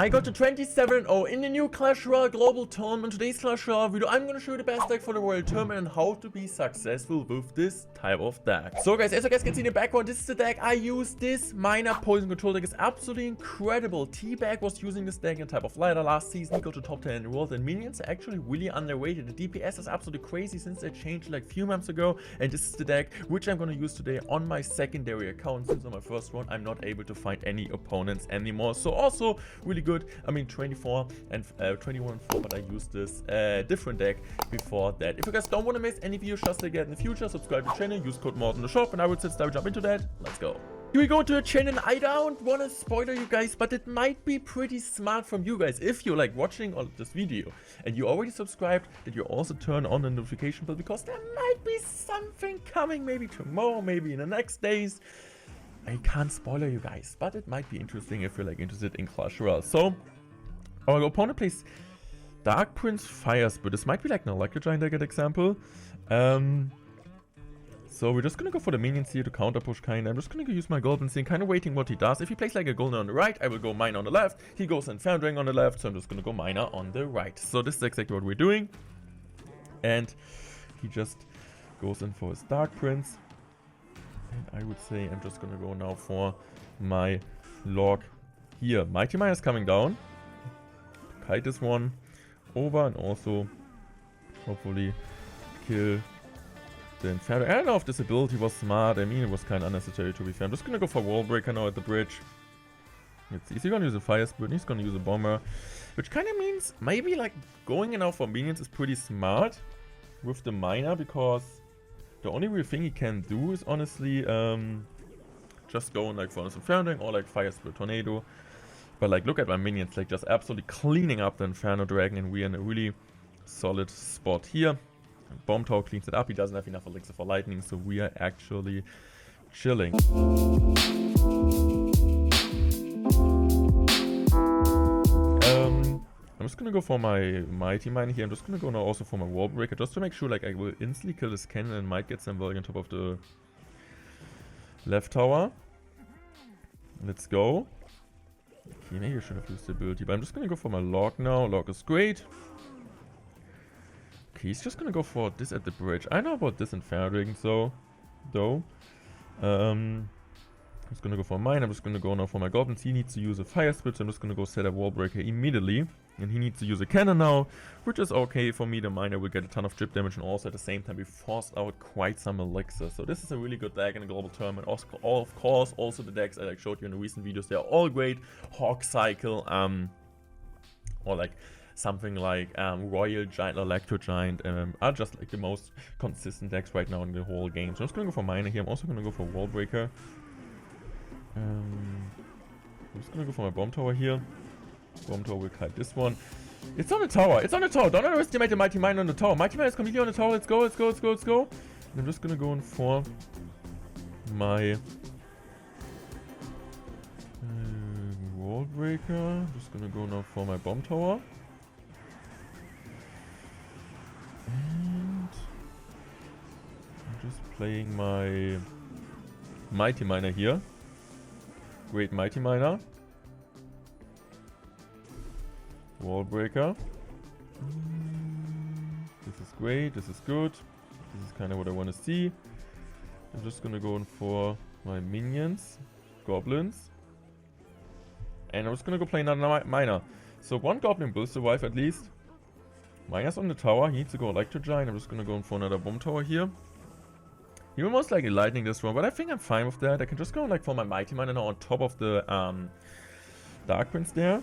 I got to 27-0 in the new Clash Royale Global Tournament. Today's Clash Royale video, I'm gonna show you the best deck for the Royal Tournament and how to be successful with this type of deck. So guys, as you guys can see in the background, this is the deck I use. This Miner Poison Control deck is absolutely incredible. T-Bag was using this deck in type of ladder last season. He got to top 10 in the world, and minions are actually really underrated. The DPS is absolutely crazy since they changed like a few months ago, and this is the deck which I'm gonna use today on my secondary account. Since on my first one, I'm not able to find any opponents anymore. So also really good. I mean 24 and 21 and 4, but I used this different deck before that. If you guys don't want to miss any videos just like that in the future, subscribe to the channel, use code Morten in the shop, and I will jump into that. Let's go. Here we go to the channel. I don't want to spoiler you guys, but it might be pretty smart from you guys if you're like watching all of this video and you already subscribed, that you also turn on the notification bell, because there might be something coming, maybe tomorrow, maybe in the next days. I can't spoiler you guys, but it might be interesting if you're like interested in Clash Royale. So our opponent plays Dark Prince Fire Spirit. This might be like an Electro Giant deck, example. So we're just gonna go for the minions here to counter push kind. I'm just gonna use my Golden Scene, kind of waiting what he does. If he plays like a Golden on the right, I will go Miner on the left. He goes Inferno Dragon on the left, so I'm just gonna go Miner on the right. So this is exactly what we're doing. And he just goes in for his Dark Prince. And I would say I'm just gonna go now for my log here. Mighty Miner is coming down. Kite this one over and also hopefully kill the Inferno. I don't know if this ability was smart. I mean, it was kind of unnecessary, to be fair. I'm just gonna go for Wall Breaker now at the bridge. Let's see. He's gonna use a Fire Spirit. He's gonna use a Bomber, which kind of means maybe like going in now for minions is pretty smart with the Miner, because the only real thing he can do is honestly just go like for an Inferno Dragon or like Fire Spirit Tornado. But like, look at my minions, like just absolutely cleaning up the Inferno Dragon, and we're in a really solid spot here. Bomb Tower cleans it up. He doesn't have enough elixir for lightning, so we are actually chilling. I'm just gonna go for my Mighty Miner here. I'm just gonna go now also for my Wall Breaker, just to make sure like I will instantly kill this cannon and might get some value on top of the left tower. Let's go. Okay, maybe I should have used the ability, but I'm just gonna go for my Log now. Log is great. Okay, he's just gonna go for this at the bridge. I know about this Inferno Dragon, so though. I'm just gonna go for mine. I'm just gonna go now for my goblins. He needs to use a Fire Spirit, so I'm just gonna go set a Wall Breaker immediately. And he needs to use a cannon now, which is okay for me. The Miner will get a ton of chip damage, and also at the same time we forced out quite some elixir. So this is a really good deck in a global tournament. Also, of course, also the decks I like showed you in the recent videos, they are all great. Hawk Cycle, or like something like Royal Giant, Electro Giant, are just like the most consistent decks right now in the whole game. So I'm just gonna go for Miner here. I'm also gonna go for Wall Breaker. I'm just gonna go for my Bomb Tower here. Bomb Tower will kite this one. It's on the tower. It's on the tower. Don't underestimate the Mighty Miner on the tower. Mighty Miner is completely on the tower. Let's go. Let's go. Let's go. Let's go. And I'm just gonna go in for my Wall Breaker. I'm just gonna go now for my Bomb Tower. And I'm just playing my Mighty Miner here. Great Mighty Miner. Wall Breaker. This is great. This is good. This is kind of what I want to see. I'm just gonna go in for my minions, goblins, and I'm just gonna go play another Miner. So one goblin will survive at least. Miner's on the tower. He needs to go Electro Giant. I'm just gonna go in for another Bomb Tower here. He will most likely lightning this one, but I think I'm fine with that. I can just go like for my Mighty Miner now on top of the Dark Prince there.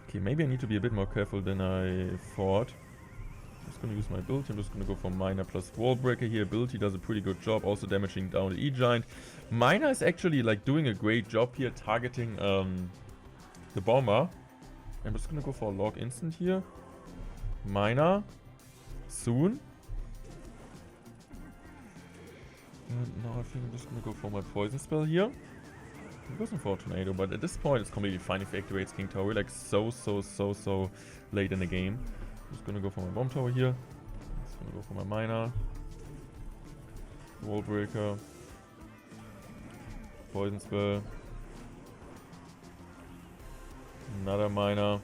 Okay, maybe I need to be a bit more careful than I thought. I'm just gonna use my ability. I'm just gonna go for Miner plus Wall Breaker here. Ability does a pretty good job, also damaging down the E-Giant. Miner is actually like doing a great job here, targeting the Bomber. I'm just gonna go for a Log instant here. Miner soon. And now I think I'm just gonna go for my Poison Spell here. I'm going for a Tornado, but at this point it's completely fine if he activates King Tower. We're like so late in the game. I'm just gonna go for my Bomb Tower here. I'm just gonna go for my Miner. Wall Breaker. Poison Spell. Another miner.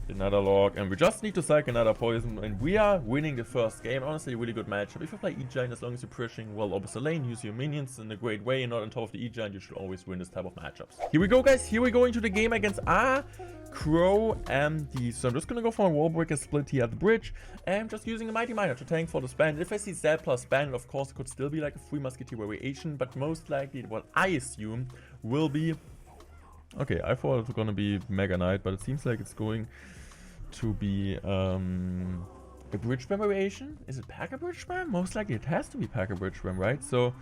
Another log. And we just need to cycle another poison. And we are winning the first game. Honestly, a really good matchup. If you play E-Giant, as long as you're pushing well opposite lane, use your minions in a great way and not on top of the E-Giant, you should always win this type of matchups. Here we go, guys. Here we go into the game against Crow MD. So I'm just gonna go for a wall breaker split here at the bridge. And I'm just using a Mighty Miner to tank for this bandit. If I see Zed plus bandit, of course, it could still be like a free musketeer variation. But most likely, what I assume will be... Okay, I thought it was gonna be Mega Knight, but it seems like it's going to be a bridge spam variation. Is it Packer bridge spam? Most likely it has to be Packer bridge spam, right? So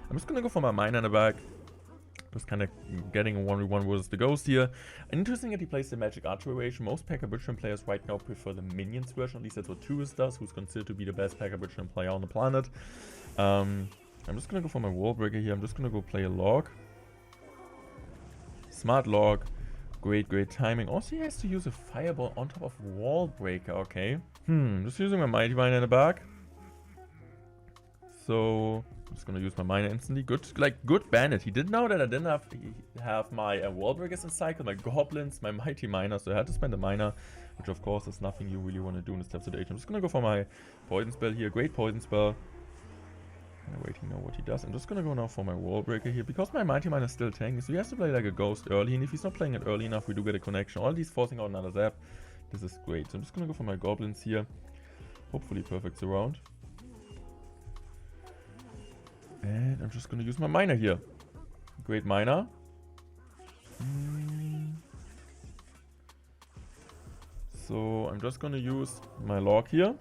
I'm just gonna go for my miner in the back. Just kind of getting a 1v1 versus the ghost here. Interesting that he plays the magic archer variation. Most Packer bridge spam players right now prefer the minions version. At least that's what Tourist does, who's considered to be the best Packer bridge spam player on the planet. I'm just gonna go for my wall breaker here. I'm just gonna go play a log. Smart log. Great timing. Also, he has to use a fireball on top of wall breaker. Okay. Just using my mighty miner in the back. So I'm just gonna use my miner instantly. Good bandit. He did know that I didn't have my wall breakers in cycle, my goblins, my mighty miner. So I had to spend a miner, which of course is nothing you really want to do in this type of situation. I'm just gonna go for my poison spell here. Great poison spell. Waiting now what he does. I'm just gonna go now for my wall breaker here because my mighty miner is still tanking, so he has to play like a ghost early, and if he's not playing it early enough, we do get a connection. All these forcing out another zap. This is great. So I'm just gonna go for my goblins here. Hopefully perfect surround. And I'm just gonna use my miner here. Great miner. So I'm just gonna use my log here.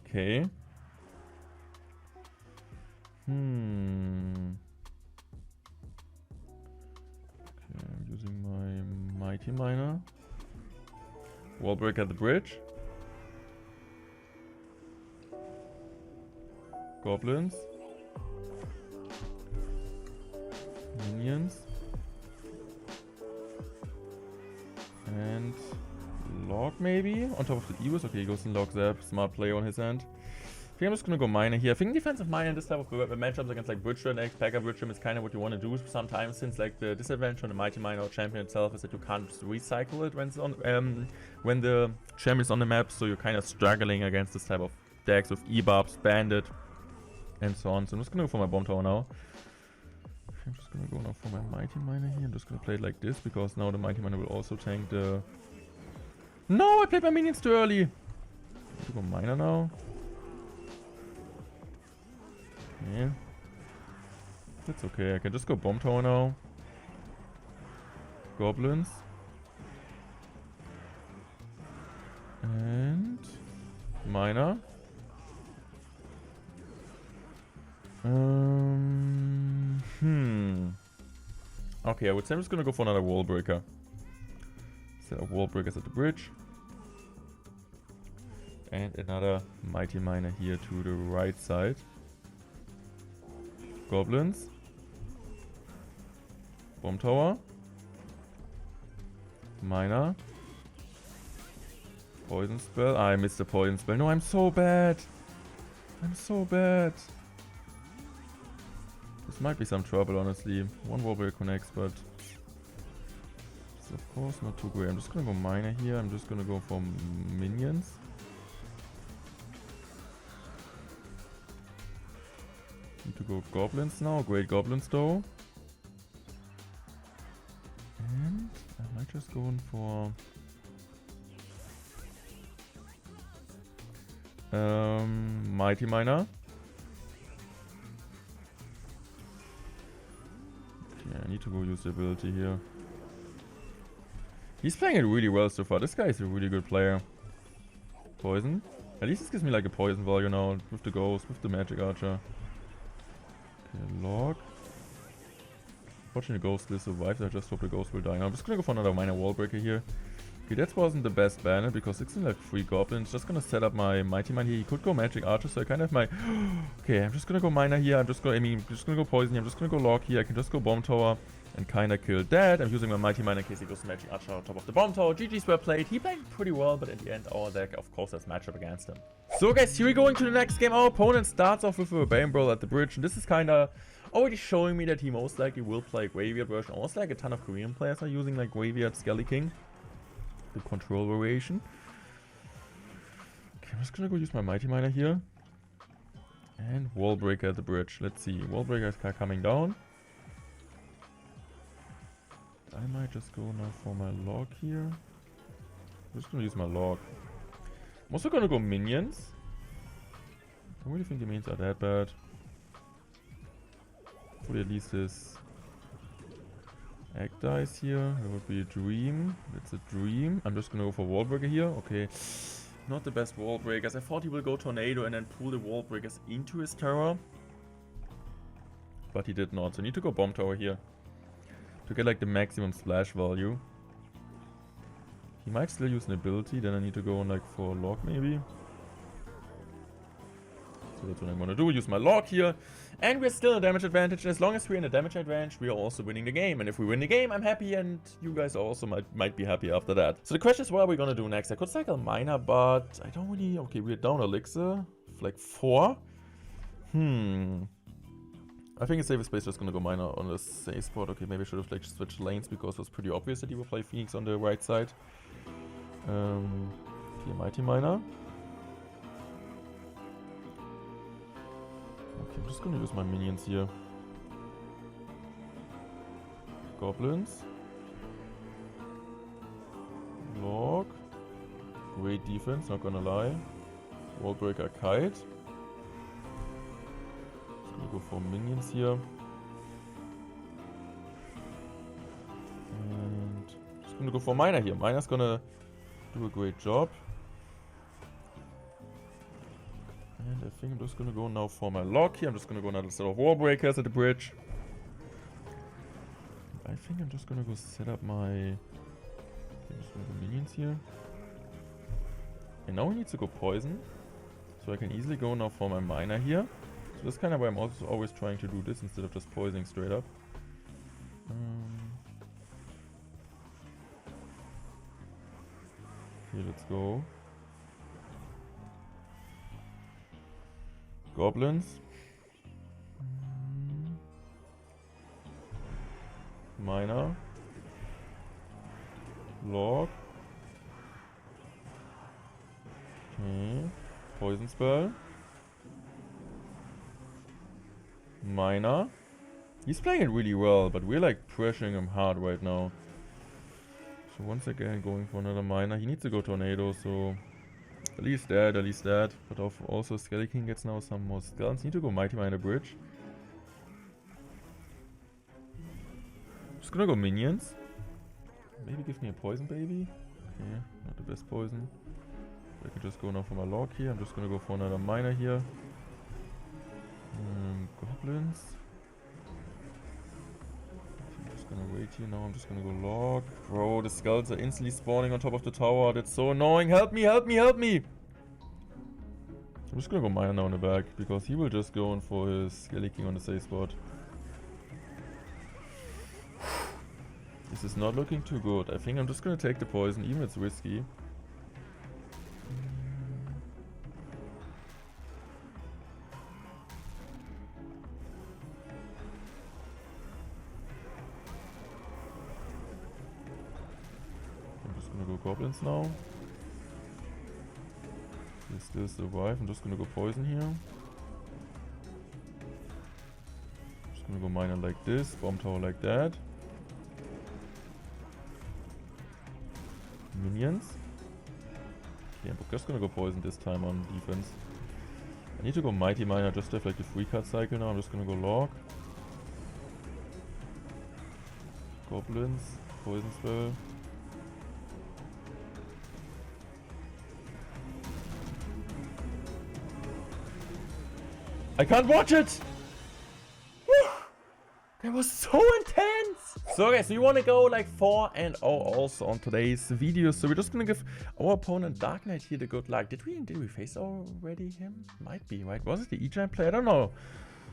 Okay. Okay, I'm using my mighty miner. Wall break at the bridge. Goblins. Minions. And log maybe? On top of the Eos. Okay, he goes in log zap. Smart play on his end. I think I'm just gonna go miner here. I think defensive miner in this type of matchups against like bridge and Packer bridge is kind of what you want to do sometimes, since like the disadvantage on the mighty miner or champion itself is that you can't just recycle it when it's on when the champion is on the map, so you're kind of struggling against this type of decks with E-Barbs, bandit, and so on. So I'm just gonna go for my bomb tower now. I'm just gonna go now for my mighty miner here. I'm just gonna play it like this because now the mighty miner will also tank the... No, I played my minions too early. I'm gonna go miner now. Yeah. That's okay. I can just go bomb tower now. Goblins. And miner. Okay, I would say I'm just gonna go for another wall breaker. Set up wall breakers at the bridge. And another mighty miner here to the right side. Goblins. Bomb tower. Miner. Poison spell. I missed the poison spell. No, I'm so bad. I'm so bad. This might be some trouble, honestly. One warbreaker connects, but it's of course not too great. I'm just gonna go miner here. I'm just gonna go for minions. Need to go goblins now. Great goblins though. And I might just go in for mighty miner. Okay, I need to go use the ability here. He's playing it really well so far. This guy is a really good player. Poison. At least this gives me like a poison value now with the ghost, with the magic archer. Okay, log. Watching the ghost still survives. I just hope the ghost will die. Now I'm just gonna go for another minor wall breaker here. Okay, that wasn't the best banner because it's in like 3 goblins. Just gonna set up my mighty miner here. He could go magic archer, so I kind of have my... Okay, I'm just gonna go miner here. I'm just gonna go poison here. I'm just gonna go log here. I can just go bomb tower and kind of kill that. I'm using my mighty miner in case he goes magic archer on top of the bomb tower. GG's were played. He played pretty well, but in the end, our deck, of course, has matchup against him. So guys, here we go into the next game. Our opponent starts off with a Rebellion Brawl at the bridge, and this is kind of already showing me that he most likely will play a Graveyard version. Also, like a ton of Korean players are using like Graveyard Skelly King. The control variation. Okay, I'm just gonna go use my Mighty Miner here. And Wall Breaker at the bridge. Let's see. Wall Breaker is coming down. I might just go now for my log here. I'm just gonna use my log. I'm also gonna go minions. I don't really think the minions are that bad. Hopefully at least this egg dies here. That would be a dream. That's a dream. I'm just gonna go for Wall Breaker here. Okay. Not the best Wall Breakers. I thought he will go Tornado and then pull the Wall Breakers into his Terror. But he did not. So I need to go Bomb Tower here. To get like the maximum splash value. He might still use an ability. Then I need to go on like for a log maybe. So that's what I'm gonna do. Use my log here. And we're still in a damage advantage. As long as we're in a damage advantage, we are also winning the game. And if we win the game, I'm happy, and you guys also might be happy after that. So the question is, what are we gonna do next? I could cycle Miner, but I don't really... Okay, we're down Elixir. Like 4. I think it's safest place just gonna go Miner on the safe spot. Okay, maybe I should have like switched lanes because it was pretty obvious that he would play Phoenix on the right side. Here, Mighty Miner. Okay, I'm just gonna use my minions here. Goblins. Log. Great defense, not gonna lie. Wall Breaker Kite. Just gonna go for minions here. And just gonna go for Miner here. Miner's gonna do a great job. And I think I'm just gonna go now for my log here. I'm just gonna go another set of Wall Breakers at the bridge. I think I'm just gonna go set up my... I'm just gonna go minions here. And now we need to go Poison. So I can easily go now for my Miner here. So that's kind of why I'm also always trying to do this instead of just poisoning straight up. Okay, let's go. Goblins. Miner. Log. Okay. Poison Spell. Miner. He's playing it really well, but we're like pressuring him hard right now. So once again going for another Miner. He needs to go Tornado, so at least that. But also Skelly King gets now some more skeletons. Need to go Mighty Miner Bridge. Just gonna go minions. Maybe give me a poison baby. Okay, not the best poison. I could just go now for my log here. I'm just gonna go for another Miner here. Goblins. I'm just gonna wait here now. I'm just gonna go log. Bro, the skulls are instantly spawning on top of the tower. That's so annoying. Help me, help me, help me! I'm just gonna go Miner now in the back because he will just go in for his Skelly King on the safe spot. This is not looking too good. I think I'm just gonna take the poison, even if it's risky. Goblins now. They still survive. I'm just gonna go poison here. Just gonna go Miner like this, Bomb Tower like that. Minions. Okay, I'm just gonna go poison this time on defense. I need to go Mighty Miner just to have like the free card cycle now. I'm just gonna go log. Goblins, poison spell. I can't watch it! Whew. That was so intense! So guys, we want to go like 4-0 also on today's video. So we're just gonna give our opponent Dark Knight here the good luck. Did we face already him? Might be, right? Was it the E-Giant player? I don't know.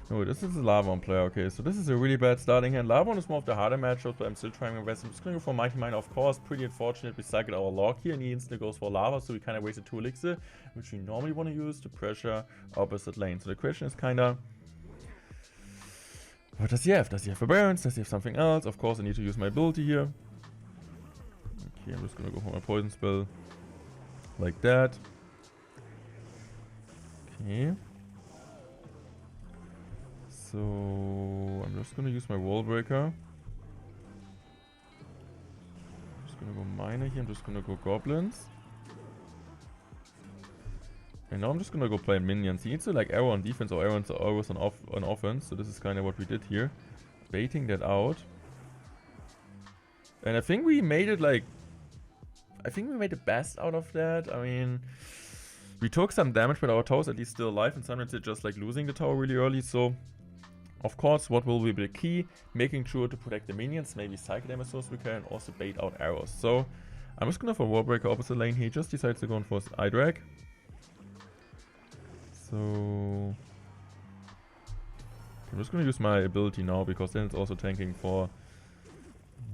No, this is the Lavon player. Okay, so this is a really bad starting hand. Lavon is more of the harder matchup, but I'm still trying my best. I'm just gonna go for Mighty Miner, of course. Pretty unfortunate we cycled our log here and he instantly goes for lava, so we kind of wasted 2 elixir, which we normally want to use to pressure opposite lane. So the question is kind of, What does he have? Does he have a Barons? Does he have something else? Of course, I need to use my ability here. Okay, I'm just gonna go for my poison spell. Like that. Okay. So I'm just gonna use my wall breaker. I'm just gonna go miner here. I'm just gonna go goblins. And now I'm just gonna go play minions. He needs to like arrow on defense or arrows on offense. So this is kind of what we did here. Baiting that out. And I think we made it like... I think we made the best out of that. I mean... We took some damage, but our tower's at least still alive. And sometimes it's just like losing the tower really early. So... Of course, what will be the key? Making sure to protect the minions. Maybe cycle them as soon as we can. And also bait out arrows. So... I'm just gonna for wall breaker opposite lane. He just decides to go in for his eye drag. So I'm just gonna use my ability now because then it's also tanking for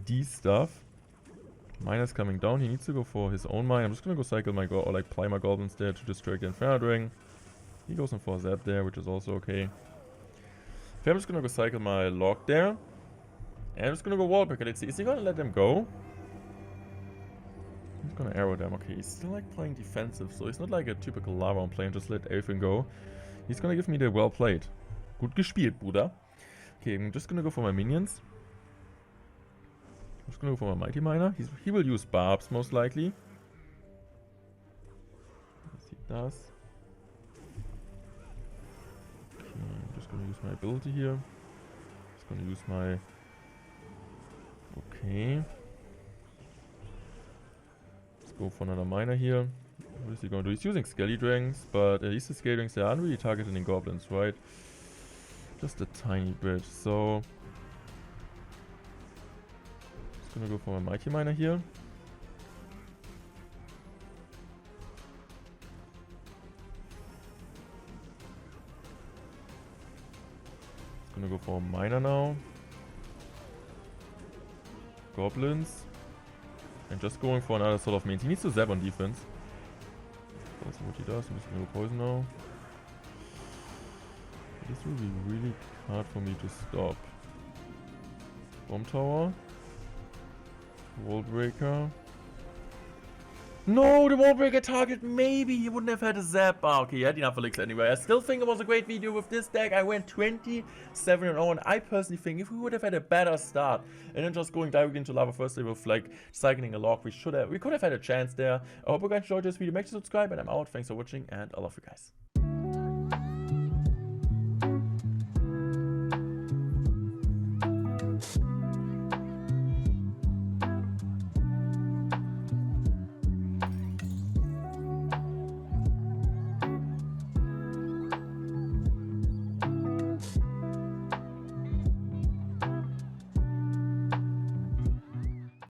D stuff. Miner's coming down. He needs to go for his own mine. I'm just gonna go cycle my or like play my goblins there to distract the Inferno Dragon. He goes in for a zap there, which is also okay. Okay, I'm just gonna go cycle my log there. And I'm just gonna go wall breaker. Let's see. Is he gonna let them go? He's gonna arrow them. Okay, he's still like playing defensive, so he's not like a typical lava on playing, just let everything go. He's gonna give me the well played. Gut gespielt, Bruder. Okay, I'm just gonna go for my minions. I'm just gonna go for my mighty miner. He will use barbs most likely. Yes, he does. Okay, I'm just gonna use my ability here. Just gonna use my... Okay. Go for another miner here. What is he going to do? He's using Skelly Dragons, but at least the Skelly Dragons they aren't really targeting goblins, right? Just a tiny bit. So just gonna go for my mighty miner here. Just gonna go for a miner now. Goblins. And just going for another sort of means. He needs to zap on defense. That's what he does. I'm just gonna go poison now. This will be really hard for me to stop. Bomb tower. Wall breaker. No, the wall breaker target. Maybe he wouldn't have had a zap. Ah, okay, he had enough elixir anyway. I still think it was a great video with this deck. I went 27-0, and I personally think if we would have had a better start and then just going directly into lava first with like cycling a log, we could have had a chance there. I hope you guys enjoyed this video. Make sure to subscribe, and I'm out. Thanks for watching, and I love you guys.